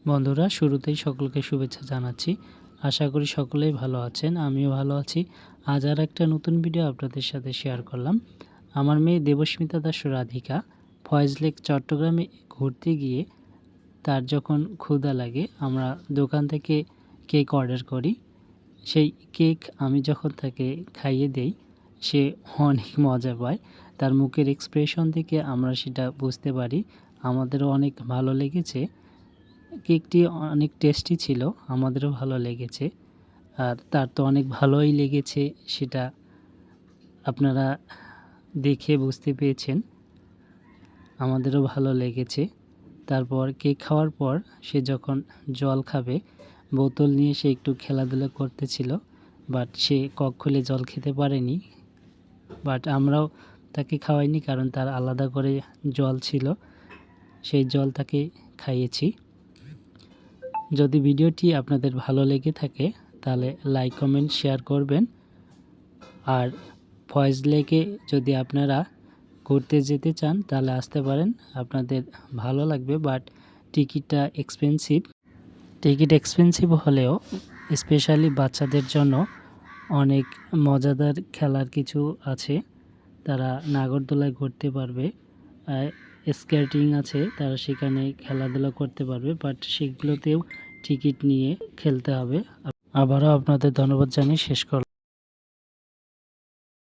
বন্ধুরা, শুরুতেই সকলকে শুভেচ্ছা জানাচ্ছি। আশা করি সকলেই ভালো আছেন, আমিও ভালো আছি। আজ আর একটা নতুন ভিডিও আপনাদের সাথে শেয়ার করলাম। আমার মেয়ে দেবস্মিতা দাস রাধিকা ফয়েজ লেক চট্টগ্রামে ঘুরতে গিয়ে তার যখন ক্ষুধা লাগে আমরা দোকান থেকে কেক অর্ডার করি। সেই কেক আমি যখন তাকে খাইয়ে দেই সে অনেক মজা পায়। তার মুখের এক্সপ্রেশন থেকে আমরা সেটা বুঝতে পারি। আমাদেরও অনেক ভালো লেগেছে। কেকটি অনেক টেস্টি ছিল, আমাদেরও ভালো লেগেছে। আর তার তো অনেক ভালোই লেগেছে, সেটা আপনারা দেখে বুঝতে পেরেছেন। আমাদেরও ভালো লেগেছে। তারপর কেক খাওয়ার পর সে যখন জল খাবে, বোতল নিয়ে সে একটু খেলাধুলা করতেছিল, বাট সে কক খুলে জল খেতে পারেনি। বাট আমরাও তাকে খাওয়াইনি, কারণ তার আলাদা করে জল ছিল, সেই জল তাকে খাইয়েছি। যদি ভিডিওটি আপনাদের ভালো লেগে থাকে তাহলে লাইক কমেন্ট শেয়ার করবেন। আর ফয়েজ লেকে যদি আপনারা ঘুরতে যেতে চান তাহলে আসতে পারেন, আপনাদের ভালো লাগবে। বাট টিকিট এক্সপেন্সিভ হলেও স্পেশালি বাচ্চাদের জন্য অনেক মজাদার খেলার কিছু আছে। তারা নাগরদোলায় ঘুরতে পারবে, স্কেটিং আছে, তারা সেখানে খেলাধুলা করতে পারবে, বাট সেগুলোতেও টিকিট নিয়ে খেলতে হবে। আবারও আপনাদের ধন্যবাদ জানিয়ে শেষ করলাম।